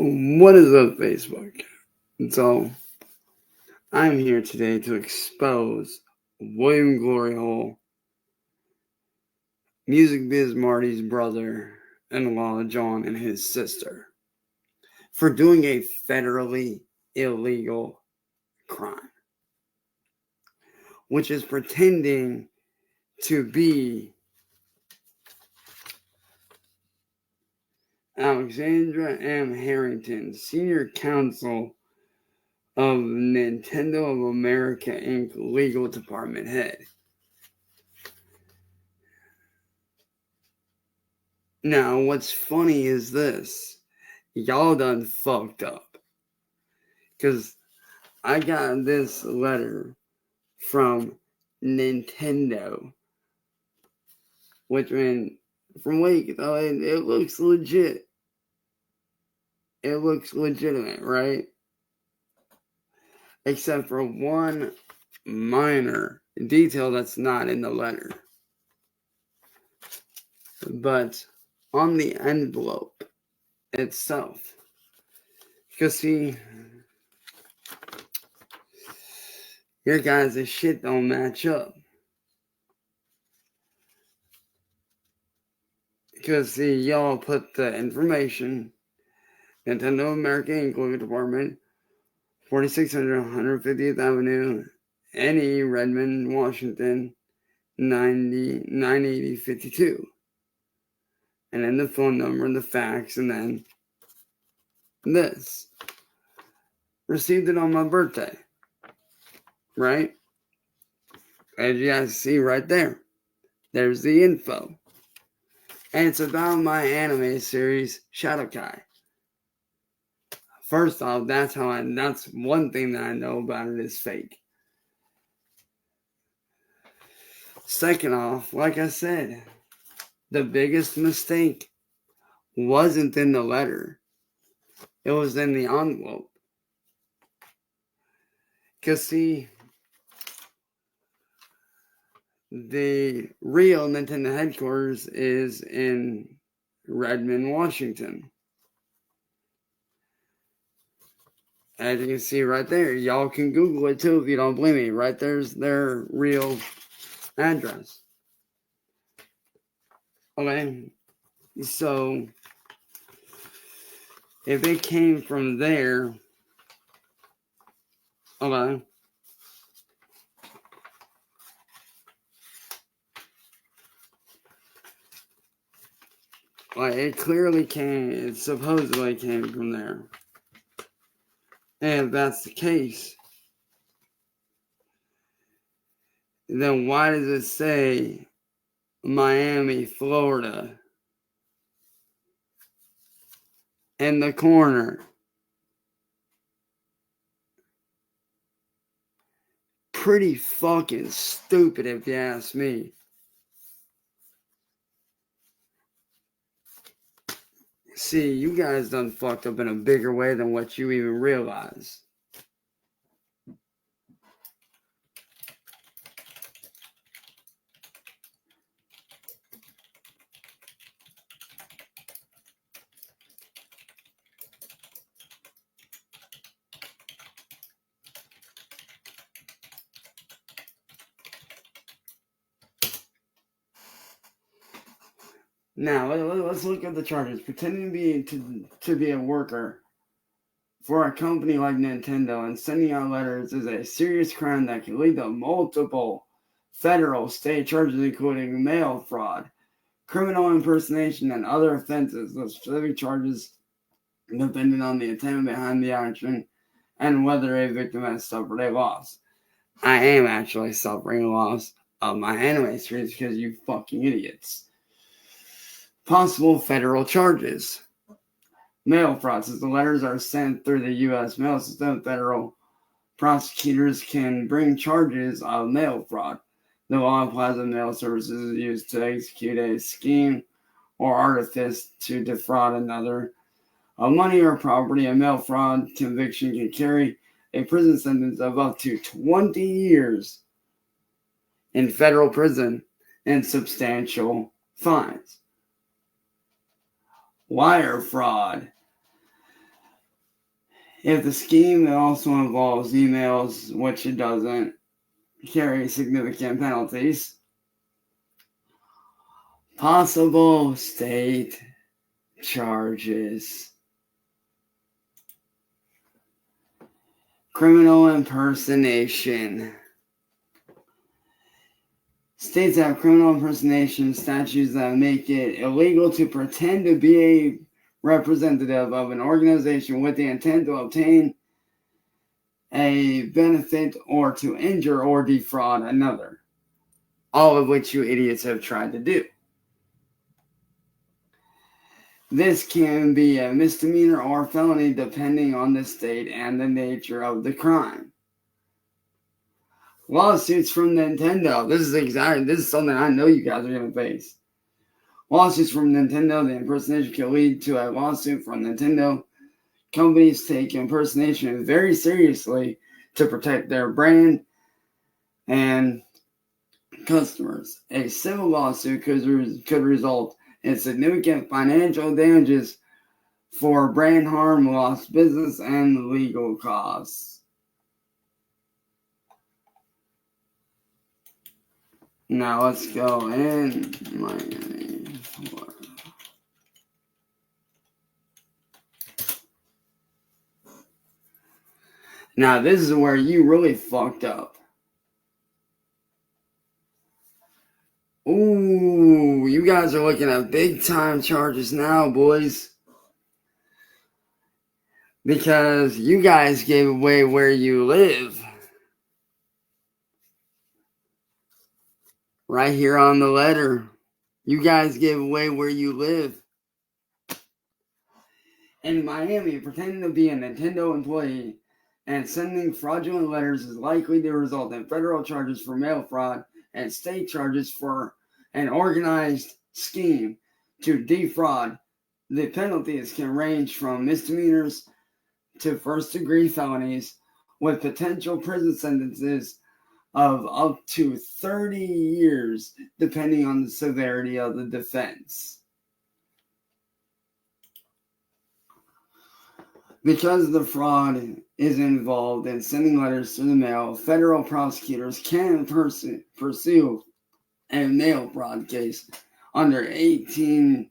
What is up, Facebook? So, I'm here today to expose William Glory Hole, Music Biz Marty's brother-in-law John, and his sister for doing a federally illegal crime, which is pretending to be Alexandra M. Harrington, Senior Counsel of Nintendo of America, Inc. Legal Department Head. Now, what's funny is this. Y'all done fucked up. Because I got this letter from Nintendo, which means from Wake, it looks legit. It looks legitimate, right? Except for one minor detail that's not in the letter. But on the envelope itself, because see, your guys' shit don't match up. Because see, y'all put the information, Nintendo America Inc. Legal Department, 4600 150th Avenue, NE, Redmond, Washington, 98052. And then the phone number and the fax, and then this. Received it on my birthday. Right? As you guys see right there. There's the info. And it's about my anime series, Shadow Kai. First off, that's one thing that I know about it is fake. Second off, like I said, the biggest mistake wasn't in the letter. It was in the envelope. Because see, the real Nintendo headquarters is in Redmond, Washington. As you can see right there, y'all can Google it too if you don't believe me. Right there's their real address. Okay, so if it came from there, okay, like it supposedly came from there. And if that's the case, then why does it say Miami, Florida in the corner? Pretty fucking stupid if you ask me. See, you guys done fucked up in a bigger way than what you even realize. Now, let's look at the charges. Pretending to be a worker for a company like Nintendo and sending out letters is a serious crime that can lead to multiple federal state charges, including mail fraud, criminal impersonation, and other offenses, with specific charges depending on the intent behind the action and whether a victim has suffered a loss. I am actually suffering a loss of my anime series because you fucking idiots. Possible federal charges. Mail fraud. Since the letters are sent through the U.S. mail system, federal prosecutors can bring charges of mail fraud. The law applies when mail services used to execute a scheme or artifice to defraud another of money or property. A mail fraud conviction can carry a prison sentence of up to 20 years in federal prison and substantial fines. Wire fraud. If the scheme also involves emails, which it doesn't, carry significant penalties. Possible state charges. Criminal impersonation. States have criminal impersonation statutes that make it illegal to pretend to be a representative of an organization with the intent to obtain a benefit or to injure or defraud another. All of which you idiots have tried to do. This can be a misdemeanor or felony depending on the state and the nature of the crime. Lawsuits from Nintendo. This is something I know you guys are going to face. Lawsuits from Nintendo. The impersonation can lead to a lawsuit from Nintendo. Companies take impersonation very seriously to protect their brand and customers. A civil lawsuit could result in significant financial damages for brand harm, lost business, and legal costs. Now let's go in Miami, Florida. Now this is where you really fucked up. Ooh, you guys are looking at big time charges now, boys. Because you guys gave away where you live. Right here on the letter. You guys gave away where you live. In Miami, pretending to be a Nintendo employee and sending fraudulent letters is likely to result in federal charges for mail fraud and state charges for an organized scheme to defraud. The penalties can range from misdemeanors to first-degree felonies with potential prison sentences of up to 30 years, depending on the severity of the defense. Because the fraud is involved in sending letters through the mail, federal prosecutors can pursue a mail fraud case under 18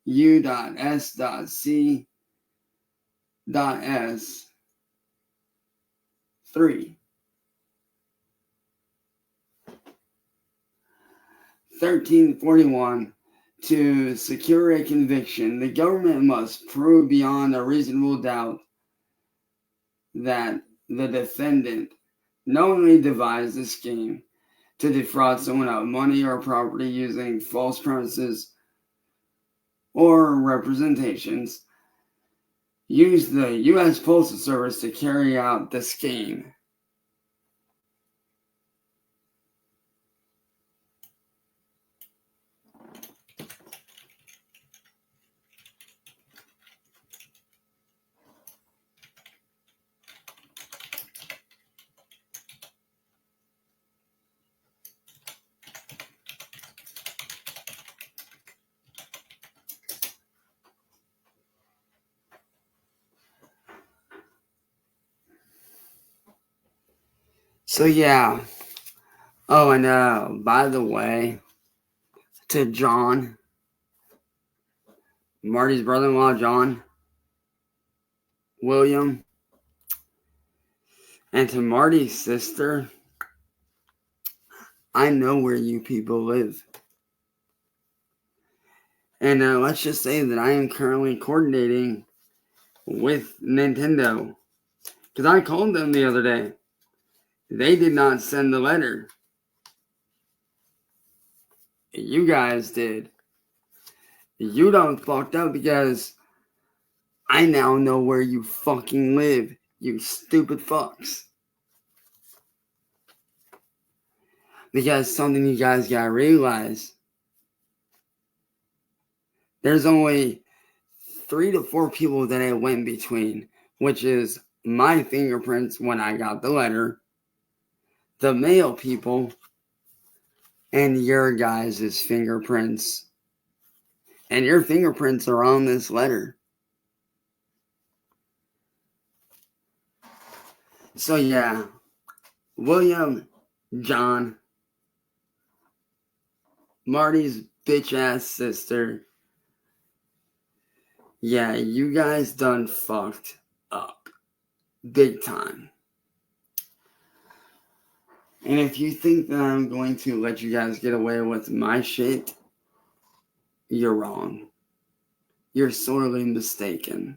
U.S.C.S. 3. 1341. To secure a conviction, the government must prove beyond a reasonable doubt that the defendant knowingly devised the scheme to defraud someone of money or property using false premises or representations. Use the U.S. Postal Service to carry out the scheme. So yeah. Oh, and by the way, to John, Marty's brother-in-law, John, William, and to Marty's sister, I know where you people live. And let's just say that I am currently coordinating with Nintendo. Because I called them the other day. They did not send the letter. You guys did. You done fucked up because I now know where you fucking live, you stupid fucks. Because something you guys gotta realize, there's only 3 to 4 people that I went between, which is my fingerprints when I got the letter, the mail people, and your guys' fingerprints. And your fingerprints are on this letter. So yeah, William, John, Marty's bitch ass sister. Yeah, you guys done fucked up. Big time. And if you think that I'm going to let you guys get away with my shit, you're wrong. You're sorely mistaken.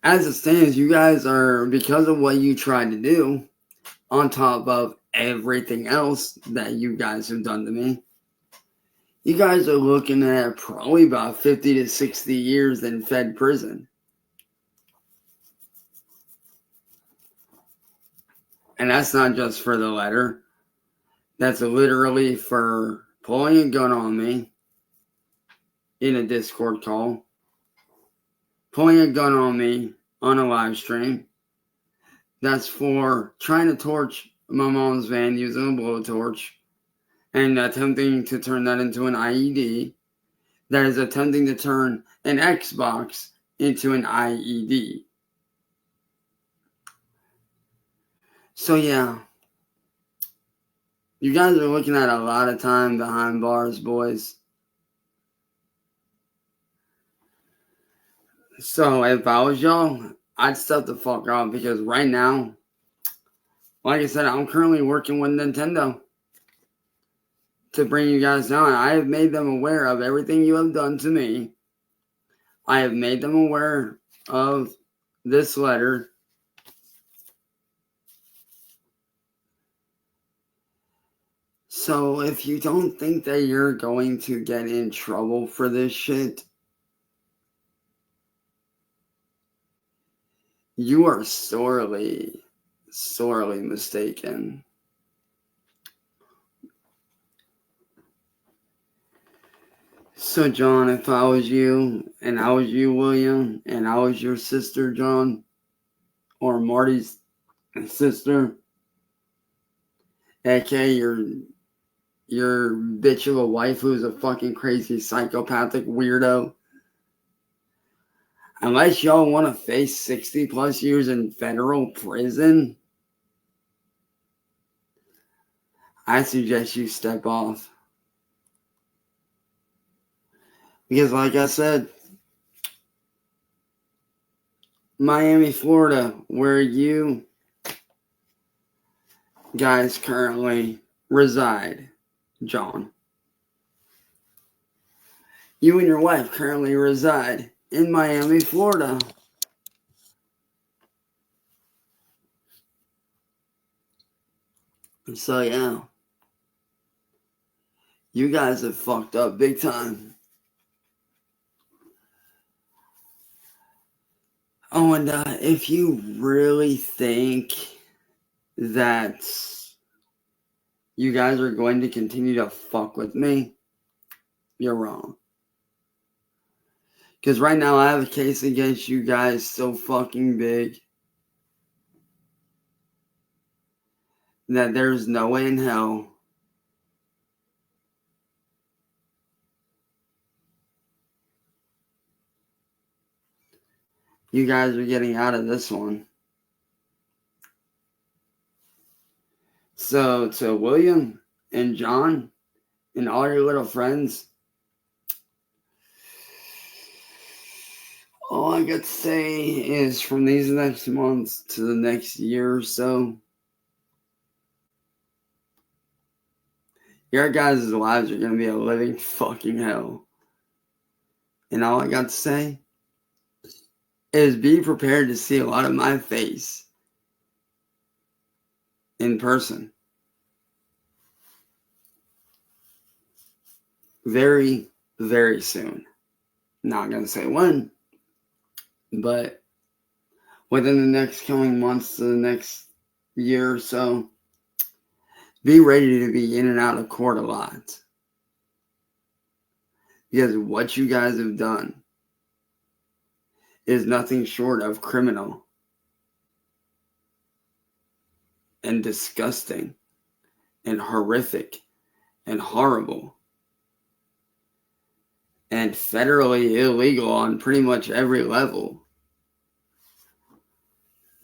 As it stands, you guys are, because of what you tried to do, on top of everything else that you guys have done to me, you guys are looking at probably about 50 to 60 years in Fed prison. And that's not just for the letter. That's literally for pulling a gun on me in a Discord call, pulling a gun on me on a live stream. That's for trying to torch my mom's van using a blowtorch and attempting to turn that into an IED. That is attempting to turn an Xbox into an IED. So yeah, you guys are looking at a lot of time behind bars, boys. So if I was y'all, I'd step the fuck up, because right now, like I said, I'm currently working with Nintendo to bring you guys down. I have made them aware of everything you have done to me. I have made them aware of this letter. So if you don't think that you're going to get in trouble for this shit, you are sorely, sorely mistaken. So, John, if I was you, and I was you, William, and I was your sister, John, or Marty's sister, aka your bitch of a wife who's a fucking crazy psychopathic weirdo, unless y'all want to face 60 plus years in federal prison, I suggest you step off. Because like I said, Miami, Florida, where you guys currently reside, John. You and your wife currently reside in Miami, Florida. So yeah, you guys have fucked up big time. Oh, and if you really think that you guys are going to continue to fuck with me, you're wrong. Because right now I have a case against you guys so fucking big that there's no way in hell you guys are getting out of this one. So to William and John and all your little friends, all I got to say is, from these next months to the next year or so, your guys' lives are going to be a living fucking hell. And all I got to say is be prepared to see a lot of my face in person. Very, very soon. Not going to say when, but within the next coming months to the next year or so, be ready to be in and out of court a lot. Because what you guys have done is nothing short of criminal and disgusting and horrific and horrible. and federally illegal on pretty much every level.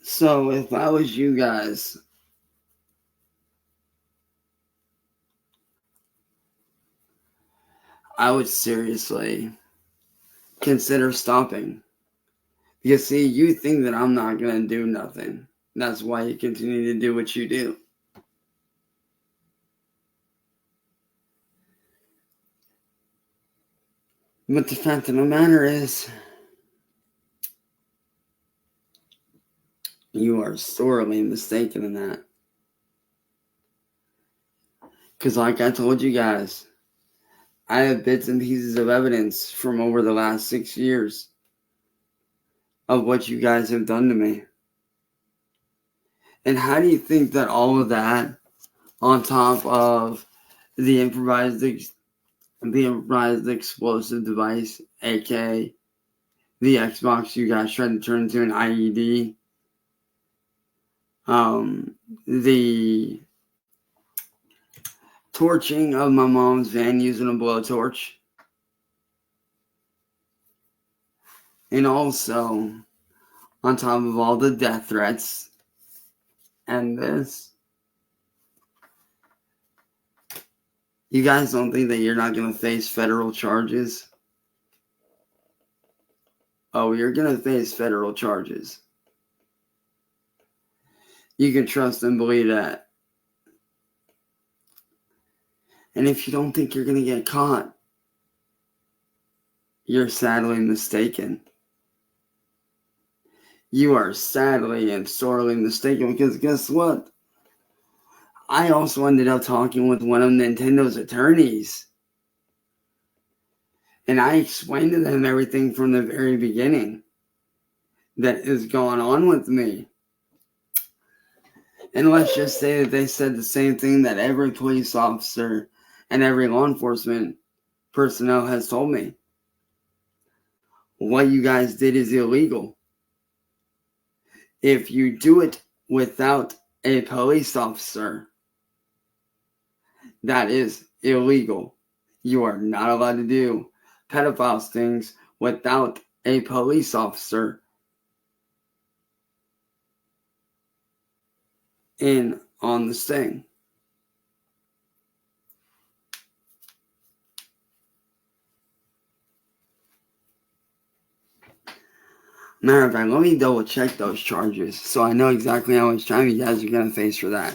So if I was you guys, I would seriously consider stopping. Because see, you think that I'm not going to do nothing. That's why you continue to do what you do. But the fact of the matter is, you are sorely mistaken in that. Because like I told you guys, I have bits and pieces of evidence from over the last 6 years of what you guys have done to me. And how do you think that all of that, on top of the improvised explosive device, aka the Xbox you guys tried to turn into an IED, the torching of my mom's van using a blowtorch, and also on top of all the death threats and this, you guys don't think that you're not going to face federal charges? Oh, you're going to face federal charges. You can trust and believe that. And if you don't think you're going to get caught, you're sadly mistaken. You are sadly and sorely mistaken, because guess what? I also ended up talking with one of Nintendo's attorneys. And I explained to them everything from the very beginning that is going on with me. And let's just say that they said the same thing that every police officer and every law enforcement personnel has told me. What you guys did is illegal. If you do it without a police officer, that is illegal. You are not allowed to do pedophile things without a police officer in on the sting. Matter of fact, let me double check those charges so I know exactly how much time you guys are going to face for that.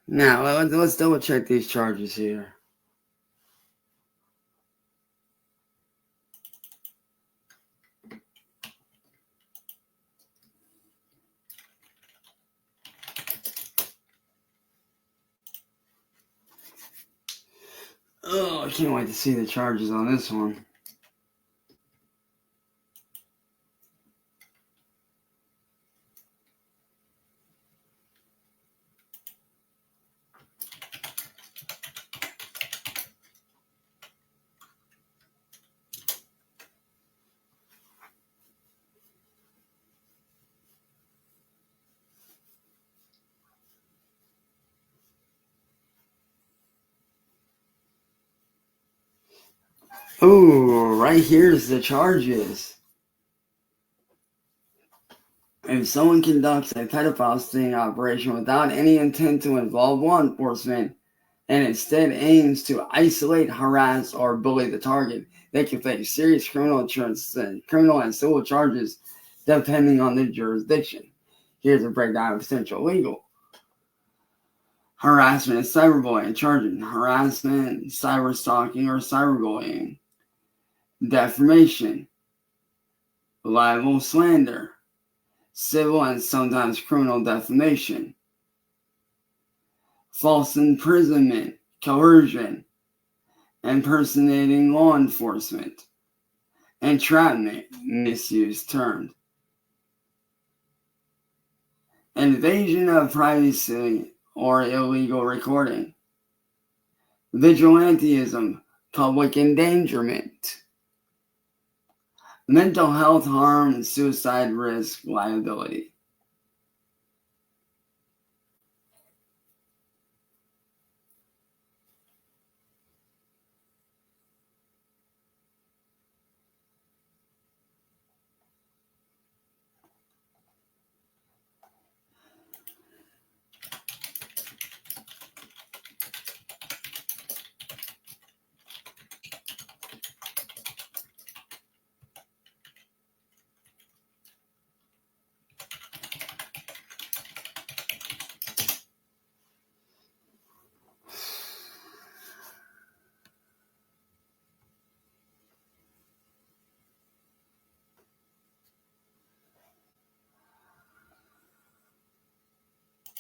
Now, let's double check these charges here. Oh, I can't wait to see the charges on this one. Oh, right here's the charges. If someone conducts a pedophile sting operation without any intent to involve law enforcement and instead aims to isolate, harass, or bully the target, they can face serious criminal and civil charges depending on the jurisdiction. Here's a breakdown of potential legal. harassment and cyberbullying, charging harassment, cyberstalking, or cyberbullying, defamation, libel, slander, civil and sometimes criminal defamation, false imprisonment, coercion, impersonating law enforcement, entrapment, misuse termed, invasion of privacy or illegal recording, vigilantism, public endangerment, mental health harm, and suicide risk liability.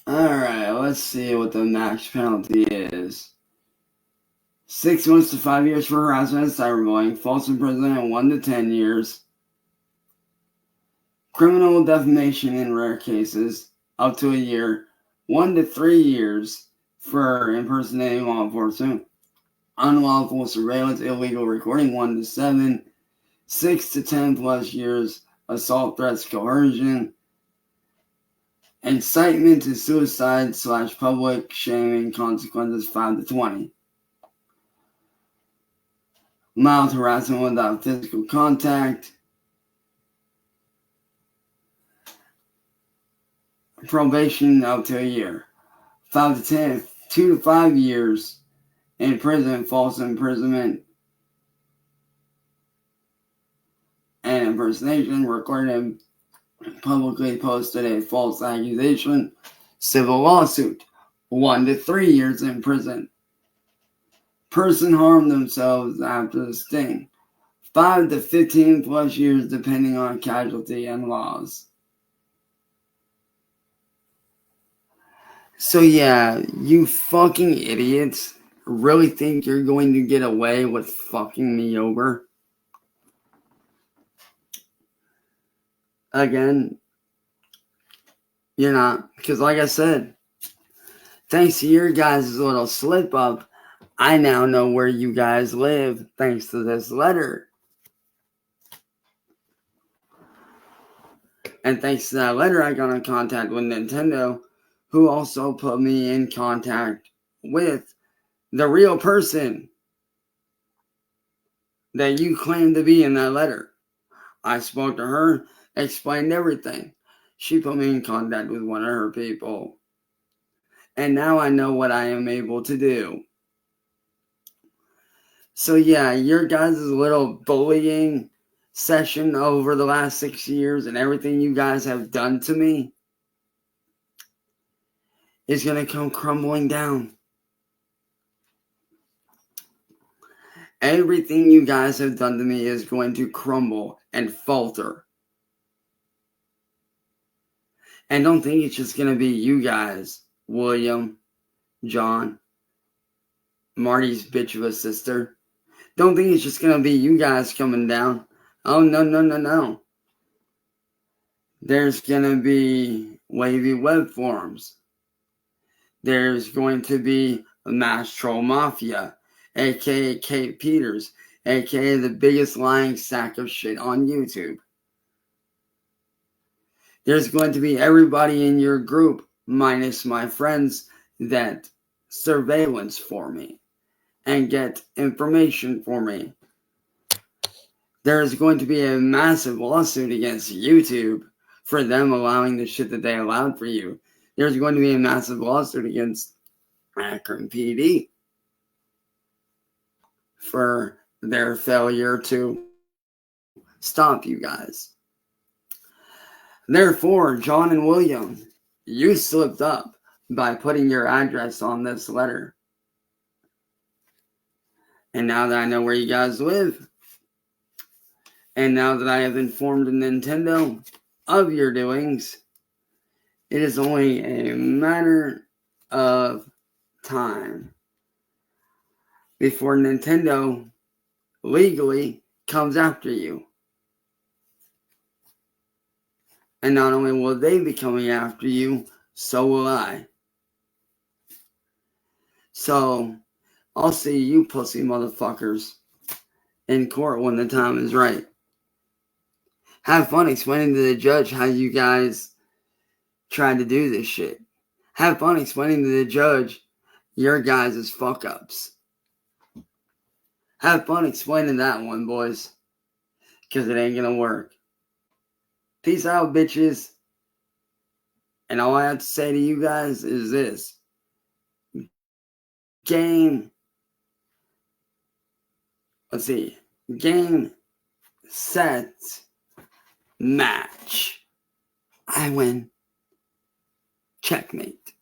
Alright, let's see what the max penalty is. 6 months to 5 years for harassment and cyberbullying, false imprisonment 1 to 10 years, criminal defamation in rare cases up to a year, 1 to 3 years for impersonating law enforcement, unlawful surveillance, illegal recording 1 to 7, 6 to 10 plus years, assault, threats, coercion, incitement to suicide / public shaming consequences 5 to 20. Mild harassment without physical contact. Probation up to a year. 2 to 5 years in prison, false imprisonment, and impersonation, recorded and publicly posted a false accusation, civil lawsuit, 1 to 3 years in prison. Person harmed themselves after the sting, 5 to 15 plus years depending on casualty and laws. So yeah, you fucking idiots really think you're going to get away with fucking me over? Again, you're not. Because like I said, thanks to your guys' little slip up, I now know where you guys live thanks to this letter. And thanks to that letter, I got in contact with Nintendo, who also put me in contact with the real person that you claim to be in that letter. I spoke to her, explained everything. She put me in contact with one of her people. And now I know what I am able to do. So yeah, your guys' little bullying session over the last 6 years and everything you guys have done to me is going to come crumbling down. Everything you guys have done to me is going to crumble and falter. And don't think it's just going to be you guys, William, John, Marty's bitch of a sister. Don't think it's just going to be you guys coming down. Oh, no. There's going to be wavy web forums. There's going to be a Mass Troll Mafia, a.k.a. Kate Peters, a.k.a. the biggest lying sack of shit on YouTube. There's going to be everybody in your group, minus my friends, that surveillance for me and get information for me. There's going to be a massive lawsuit against YouTube for them allowing the shit that they allowed for you. There's going to be a massive lawsuit against Akron PD for their failure to stop you guys. Therefore, John and William, you slipped up by putting your address on this letter. And now that I know where you guys live, and now that I have informed Nintendo of your doings, it is only a matter of time before Nintendo legally comes after you. And not only will they be coming after you, so will I. So, I'll see you pussy motherfuckers in court when the time is right. Have fun explaining to the judge how you guys tried to do this shit. Have fun explaining to the judge your guys' fuck ups. Have fun explaining that one, boys. Because it ain't gonna work. Peace out, bitches. And all I have to say to you guys is this. Game, set, match. I win. Checkmate.